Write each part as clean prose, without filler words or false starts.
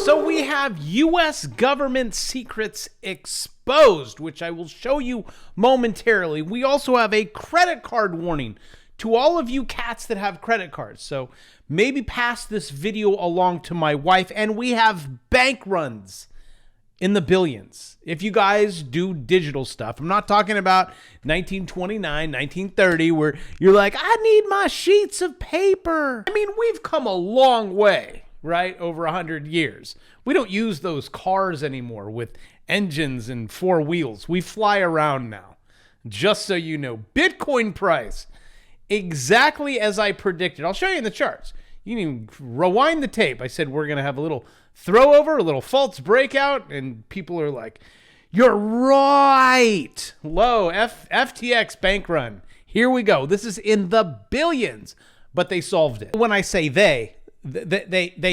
So we have U.S. government secrets exposed, which I will show you momentarily. We also have a credit card warning to all of you cats that have credit cards. So maybe pass this video along to my wife. And we have bank runs in the billions. If you guys do digital stuff, I'm not talking about 1929, 1930, where you're like, I need my sheets of paper. I mean, we've come a long way, right? Over 100 years. We don't use those cars anymore with engines and four wheels. We fly around now. Just so you know, Bitcoin price, exactly as I predicted. I'll show you in the charts. You can even rewind the tape. I said we're going to have a little throw over, a little false breakout, and people are like, you're right. Low FTX bank run. Here we go. This is in the billions, but they solved it. When I say they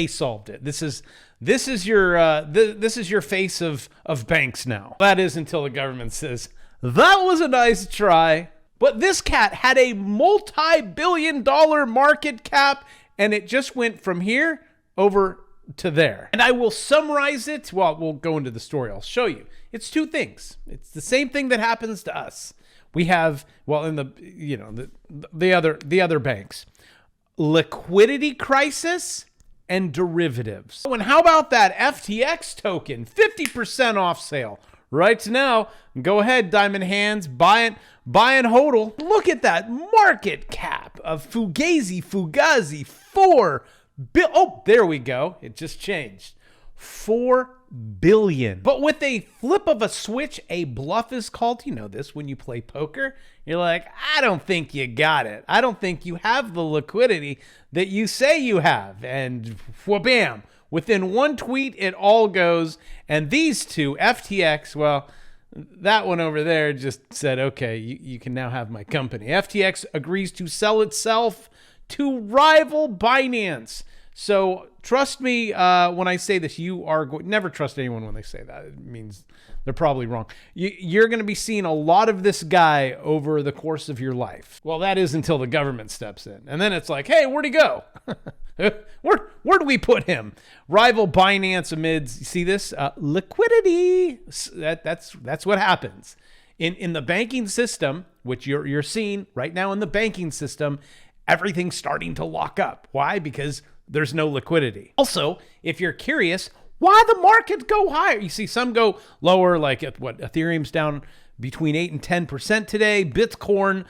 solved it. This is your face of banks now. That is until the government says that was a nice try. But this cat had a multi-billion-dollar market cap, and it just went from here over to there. And I will summarize it. Well, we'll go into the story. I'll show you. It's two things. It's the same thing that happens to us. We have, well, in the other banks, liquidity crisis and derivatives. And how about that FTX token? 50% off sale right now. Go ahead, Diamond Hands, buy and hodl. Look at that market cap of Fugazi 4 billion. Oh, there we go. It just changed. 4 billion. But with a flip of a switch, a bluff is called. You know this when you play poker. You're like, I don't think you got it. I don't think you have the liquidity that you say you have. And wha-bam. Within one tweet, it all goes. And these two, FTX, well, that one over there just said, okay, you can now have my company. FTX agrees to sell itself to rival Binance. So trust me when I say this, you are never trust anyone when they say that. It means they're probably wrong. You're going to be seeing a lot of this guy over the course of your life. Well, that is until the government steps in. And then it's like, hey, where'd he go? Where do we put him? Rival Binance amidst, you see this? Liquidity. That's what happens. In the banking system, which you're seeing right now in the banking system, everything's starting to lock up. Why? Because there's no liquidity. Also, if you're curious, why the market go higher? You see some go lower, like Ethereum's down between 8 and 10% today. Bitcoin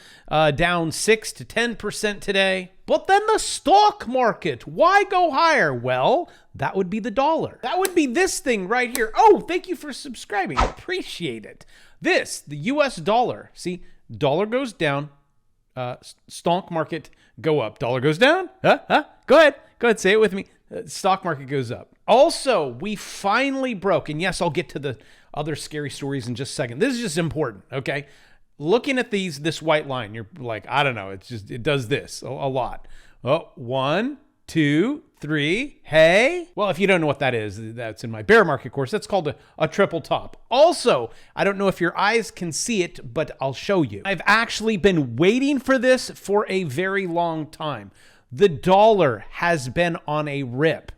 down 6 to 10% today. But then the stock market, why go higher? Well, that would be the dollar. That would be this thing right here. Oh, thank you for subscribing. Appreciate it. This, the US dollar. See, dollar goes down. Stock market go up. Dollar goes down. Go ahead, say it with me. Stock market goes up. Also, we finally broke, and yes, I'll get to the other scary stories in just a second. This is just important, okay? Looking at this white line, you're like, I don't know. It does this a lot. Oh, 1, 2, 3. Hey. Well, if you don't know what that is, that's in my bear market course. That's called a triple top. Also, I don't know if your eyes can see it, but I'll show you. I've actually been waiting for this for a very long time. The dollar has been on a rip.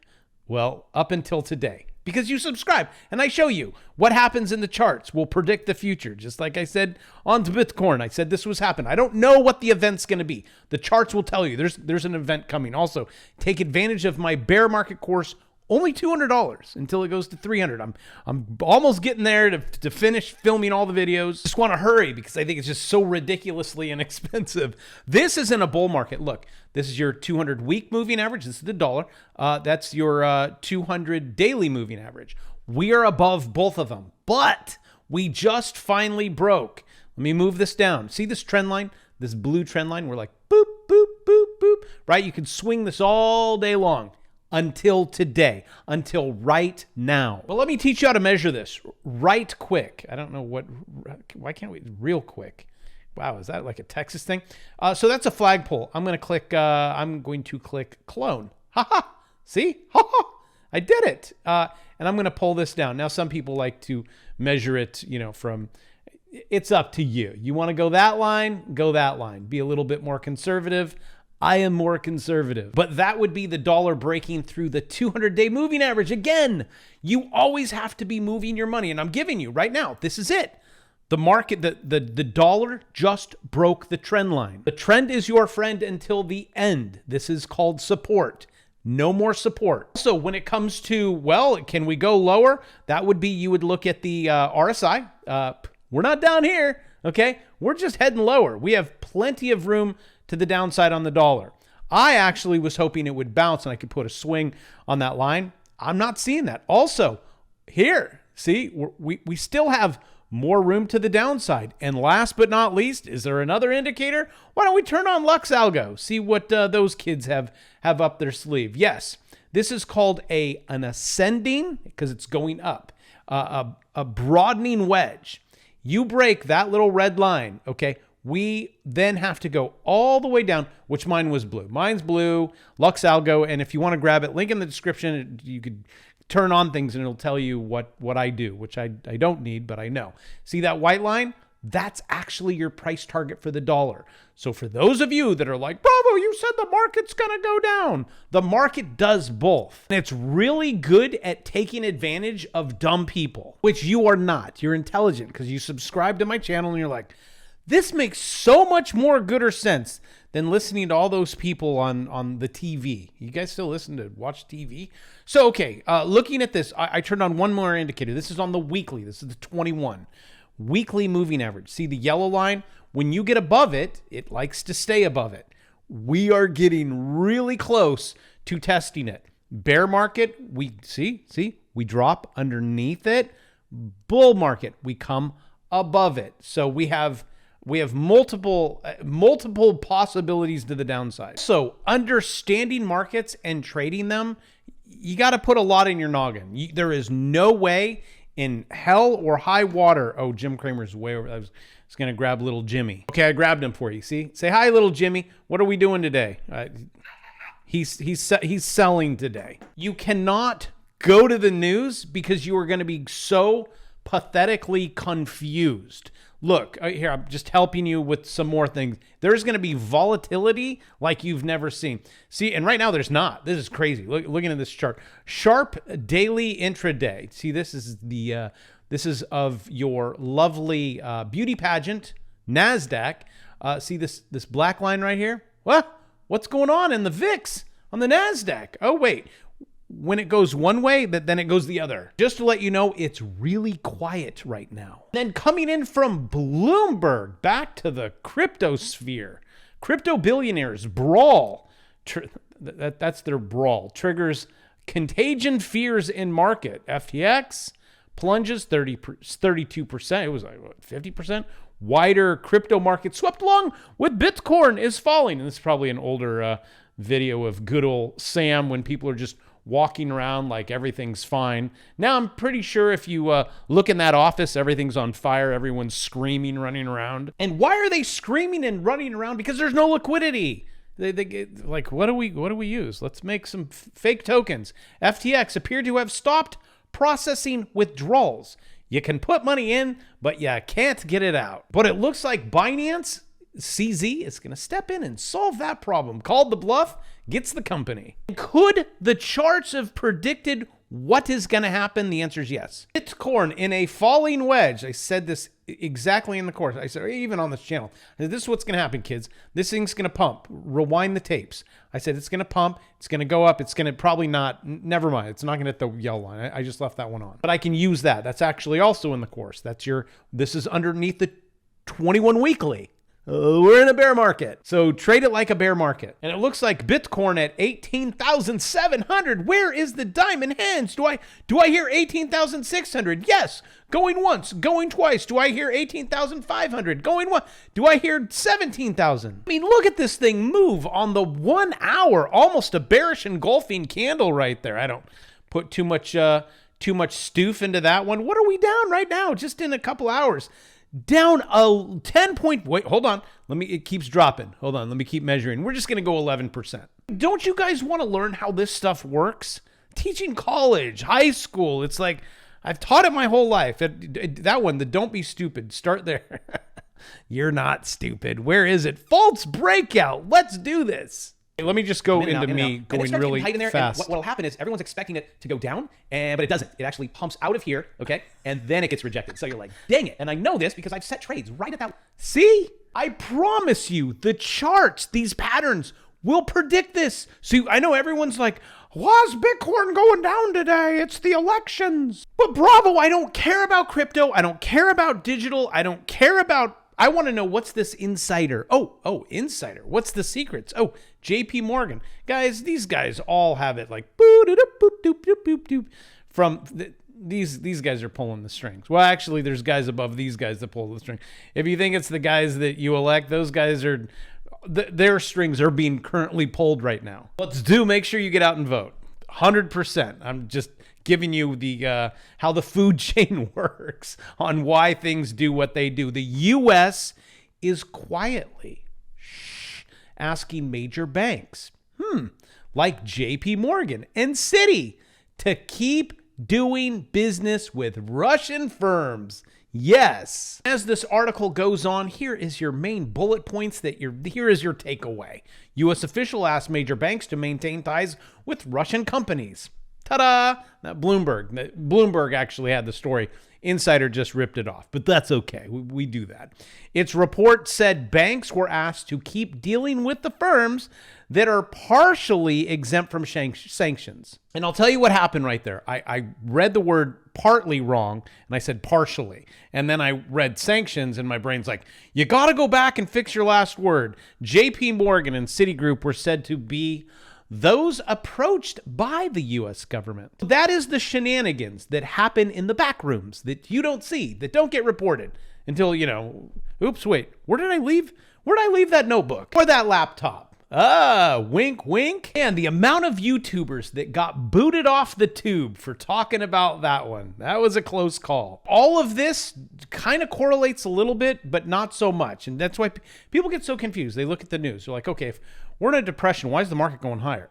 Well, up until today. Because you subscribe and I show you what happens in the charts will predict the future. Just like I said on Bitcoin, I said this was happening. I don't know what the event's going to be. The charts will tell you there's an event coming. Also, take advantage of my bear market course. Only $200 until it goes to $300. I'm almost getting there to finish filming all the videos. Just want to hurry because I think it's just so ridiculously inexpensive. This isn't a bull market. Look, this is your 200 week moving average. This is the dollar. That's your 200 daily moving average. We are above both of them, but we just finally broke. Let me move this down. See this trend line? This blue trend line? We're like boop, boop, boop, boop, right? You can swing this all day long. Until today, until right now. But let me teach you how to measure this right quick. I don't know why can't we real quick? Wow, is that like a Texas thing? So that's a flagpole. I'm going to click clone. Ha. See? Ha. I did it. And I'm going to pull this down. Now, some people like to measure it, from, it's up to you. You want to go that line, go that line. Be a little bit more conservative. I am more conservative. But that would be the dollar breaking through the 200-day moving average. Again, you always have to be moving your money. And I'm giving you right now, this is it. The market, the dollar just broke the trend line. The trend is your friend until the end. This is called support. No more support. So when it comes to, well, can we go lower? That would be, you would look at the RSI. We're not down here, okay? We're just heading lower. We have plenty of room to the downside on the dollar. I actually was hoping it would bounce and I could put a swing on that line. I'm not seeing that. Also, here, see, we still have more room to the downside. And last but not least, is there another indicator? Why don't we turn on Lux Algo, see what those kids have up their sleeve? Yes, this is called an ascending, because it's going up, a broadening wedge. You break that little red line, okay? We then have to go all the way down, which mine was blue. Mine's blue, Lux Algo, and if you want to grab it, link in the description. You could turn on things and it'll tell you what I do, which I don't need, but I know. See that white line? That's actually your price target for the dollar. So for those of you that are like, Bravo, you said the market's going to go down. The market does both. And it's really good at taking advantage of dumb people, which you are not. You're intelligent because you subscribe to my channel and you're like, this makes so much more gooder sense than listening to all those people on the TV. You guys still watch TV? So, okay, looking at this, I turned on one more indicator. This is on the weekly. This is the 21. Weekly moving average. See the yellow line? When you get above it, it likes to stay above it. We are getting really close to testing it. Bear market, we drop underneath it. Bull market, we come above it. So we have multiple possibilities to the downside. So understanding markets and trading them, you got to put a lot in your noggin. There is no way in hell or high water. Oh, Jim Cramer's way over. I was going to grab little Jimmy. Okay, I grabbed him for you. See? Say hi, little Jimmy. What are we doing today? He's selling today. You cannot go to the news because you are going to be so pathetically confused. Look, here, I'm just helping you with some more things. There's going to be volatility like you've never seen. See, and right now there's not. This is crazy. Looking at this chart. Sharp daily intraday. See, this is of your lovely beauty pageant, NASDAQ. See this black line right here? Well, what's going on in the VIX on the NASDAQ? Oh, wait. When it goes one way, then it goes the other. Just to let you know, it's really quiet right now. Then coming in from Bloomberg, back to the crypto sphere. Crypto billionaires brawl. That's their brawl. Triggers contagion fears in market. FTX plunges 32%. It was like, what, 50%? Wider crypto market swept along with Bitcoin is falling. And this is probably an older video of good old Sam when people are just walking around like everything's fine. Now, I'm pretty sure if you look in that office, everything's on fire. Everyone's screaming, running around. And why are they screaming and running around? Because there's no liquidity. They like, what do we use? Let's make some fake tokens. FTX appeared to have stopped processing withdrawals. You can put money in, but you can't get it out. But it looks like Binance CZ is going to step in and solve that problem. Called the bluff, gets the company. Could the charts have predicted what is going to happen? The answer is yes. Bitcoin in a falling wedge. I said this exactly in the course. I said, even on this channel, I said, this is what's going to happen, kids. This thing's going to pump. Rewind the tapes. I said, it's going to pump. It's going to go up. It's going to probably not. Never mind. It's not going to hit the yellow line. I just left that one on. But I can use that. That's actually also in the course. This is underneath the 21 weekly. We're in a bear market. So trade it like a bear market. And it looks like Bitcoin at 18,700. Where is the diamond hands? Do I hear 18,600? Yes. Going once, going twice. Do I hear 18,500? Going once. Do I hear 17,000? I mean, look at this thing move on the 1 hour. Almost a bearish engulfing candle right there. I don't put too much stoof into that one. What are we down right now? Just in a couple hours. Down a 10 point. Wait, hold on. It keeps dropping. Hold on. Let me keep measuring. We're just going to go 11%. Don't you guys want to learn how this stuff works? Teaching college, high school. It's like, I've taught it my whole life. That one, the don't be stupid. Start there. You're not stupid. Where is it? False breakout. Let's do this. Let me just go into me going really fast. What will happen is everyone's expecting it to go down, but it doesn't. It actually pumps out of here, okay? And then it gets rejected. So you're like, dang it. And I know this because I've set trades right at that. See? I promise you, the charts, these patterns will predict this. So I know everyone's like, why's Bitcoin going down today? It's the elections. But Bravo, I don't care about crypto. I don't care about digital. I don't care about... I want to know, what's this insider? Oh, insider. What's the secrets? Oh, JP Morgan. Guys, these guys all have it like from these guys are pulling the strings. Well, actually, there's guys above these guys that pull the string. If you think it's the guys that you elect, those guys are, their strings are being currently pulled right now. Make sure you get out and vote. 100%. I'm just giving you the how the food chain works on why things do what they do. The U.S. is quietly asking major banks, like JP Morgan and Citi, to keep doing business with Russian firms. Yes. As this article goes on, here is your main bullet points here is your takeaway. U.S. official asked major banks to maintain ties with Russian companies. Ta-da! Bloomberg actually had the story. Insider just ripped it off, but that's okay. We do that. Its report said banks were asked to keep dealing with the firms that are partially exempt from sanctions. And I'll tell you what happened right there. I read the word partly wrong, and I said partially. And then I read sanctions, and my brain's like, you got to go back and fix your last word. JP Morgan and Citigroup were said to be those approached by the U.S. government. That is the shenanigans that happen in the back rooms that you don't see, that don't get reported until, oops, wait, where did I leave that notebook or that laptop? Wink, wink. And the amount of YouTubers that got booted off the tube for talking about that one, that was a close call. All of this kind of correlates a little bit, but not so much. And that's why people get so confused. They look at the news. They're like, okay, if we're in a depression, why is the market going higher?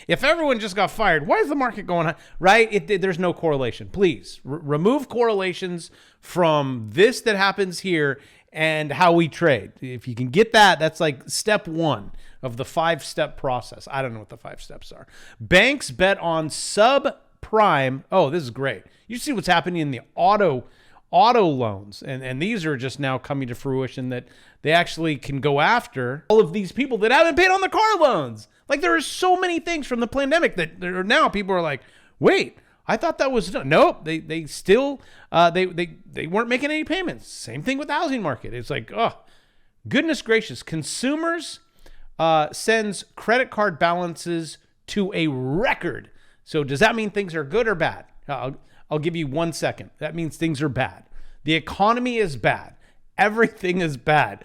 If everyone just got fired, why is the market going high? Right? There's no correlation. Please remove correlations from this that happens here and how we trade. If you can get that, that's like step one of the 5-step process. I don't know what the 5 steps are. Banks bet on subprime. Oh, this is great. You see what's happening in the auto loans. And these are just now coming to fruition that they actually can go after all of these people that haven't paid on the car loans. Like, there are so many things from the pandemic that there are now people are like, wait, I thought that was done. Nope. They still, they weren't making any payments. Same thing with the housing market. It's like, oh, goodness gracious. Consumers sends credit card balances to a record. So does that mean things are good or bad? I'll give you 1 second. That means things are bad. The economy is bad. Everything is bad.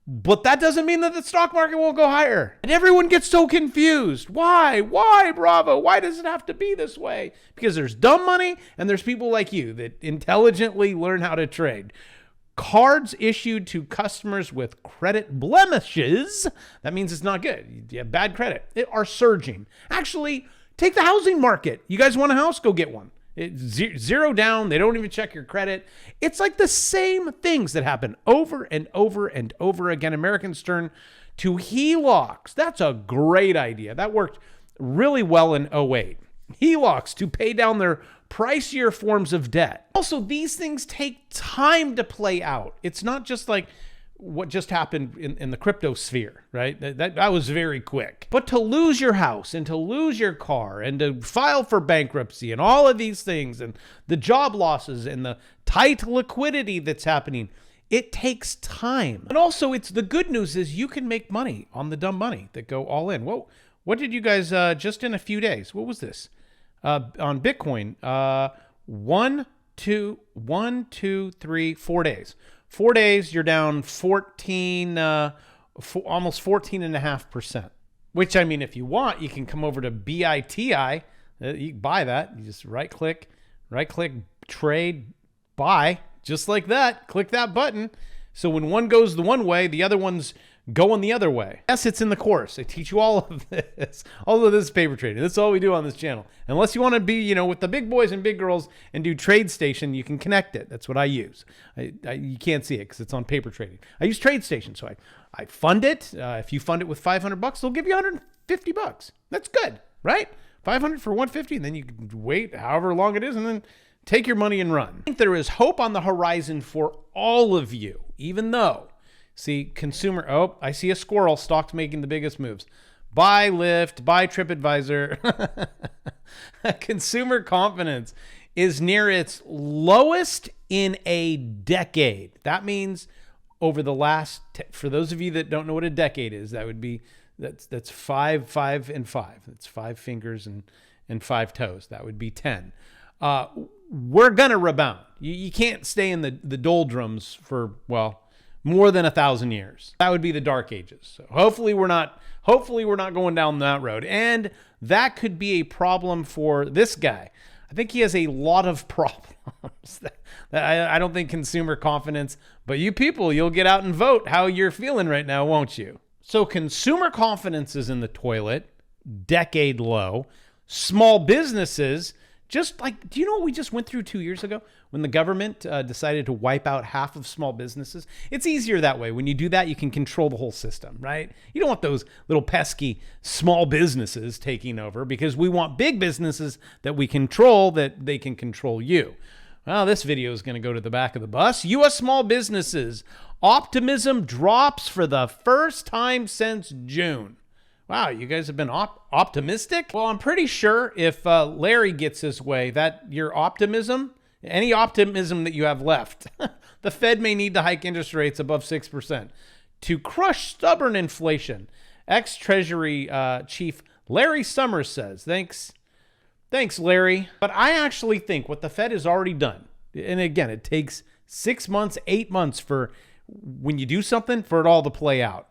But that doesn't mean that the stock market won't go higher. And everyone gets so confused. Why? Why, Bravo? Why does it have to be this way? Because there's dumb money and there's people like you that intelligently learn how to trade. Cards issued to customers with credit blemishes, that means it's not good. You have bad credit, are surging. Actually, take the housing market. You guys want a house? Go get one. It's zero down. They don't even check your credit. It's like the same things that happen over and over and over again. Americans turn to HELOCs. That's a great idea. That worked really well in 2008. HELOCs to pay down their pricier forms of debt. Also, these things take time to play out. It's not just like what just happened in the crypto sphere, right? That was very quick. But to lose your house and to lose your car and to file for bankruptcy and all of these things and the job losses and the tight liquidity that's happening, it takes time. And also, it's the good news is you can make money on the dumb money that go all in. Whoa, what did you guys just in a few days? What was this? On Bitcoin, 1, 2, 3, 4 days. 4 days, you're down 14, almost 14.5%. Which, I mean, if you want, you can come over to BITI. You can buy that. You just right click, trade, buy, just like that. Click that button. So when one goes the one way, the other one's going the other way. Yes, it's in the course. I teach you all of this. All of this is paper trading. That's all we do on this channel. Unless you want to be, with the big boys and big girls and do TradeStation, you can connect it. That's what I use. You can't see it because it's on paper trading. I use TradeStation, so I fund it. If you fund it with $500, they'll give you $150. That's good, right? 500 for 150, and then you can wait however long it is, and then take your money and run. I think there is hope on the horizon for all of you, even though, see, I see a squirrel. Stock's making the biggest moves. Buy Lyft, buy TripAdvisor. Consumer confidence is near its lowest in a decade. That means over the last, for those of you that don't know what a decade is, that would be, that's 5, 5, and 5. That's 5 fingers and 5 toes. That would be 10. We're going to rebound. You can't stay in the doldrums for, more than 1,000 years. That would be the dark ages. So hopefully we're not going down that road. And that could be a problem for this guy. I think he has a lot of problems. I don't think consumer confidence, but you people, you'll get out and vote how you're feeling right now, won't you? So consumer confidence is in the toilet, decade low. Small businesses, just like, do you know what we just went through 2 years ago when the government decided to wipe out half of small businesses? It's easier that way. When you do that, you can control the whole system, right? You don't want those little pesky small businesses taking over, because we want big businesses that we control, that they can control you. Well, this video is going to go to the back of the bus. U.S. small businesses, optimism drops for the first time since June. Wow, you guys have been optimistic? Well, I'm pretty sure if Larry gets his way, that your optimism, any optimism that you have left, the Fed may need to hike interest rates above 6% to crush stubborn inflation. Ex-Treasury Chief Larry Summers says. Thanks, Larry. But I actually think what the Fed has already done, and again, it takes 6 months, 8 months for when you do something for it all to play out.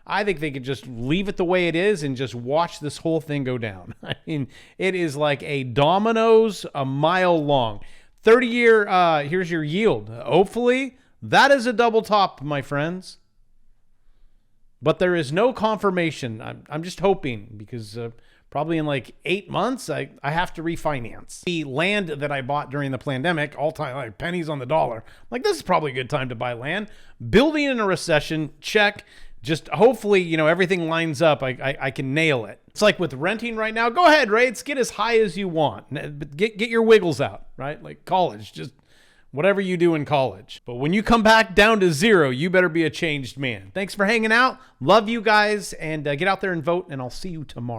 I think they could just leave it the way it is and just watch this whole thing go down. I mean, it is like a dominoes a mile long. 30-year, here's your yield. Hopefully, that is a double top, my friends. But there is no confirmation. I'm just hoping, because probably in like 8 months, I have to refinance. The land that I bought during the pandemic, all time, like pennies on the dollar. I'm like, this is probably a good time to buy land. Building in a recession, check. Just hopefully, everything lines up. I can nail it. It's like with renting right now. Go ahead, rates. Get as high as you want. Get your wiggles out, right? Like college, just whatever you do in college. But when you come back down to zero, you better be a changed man. Thanks for hanging out. Love you guys, and get out there and vote, and I'll see you tomorrow.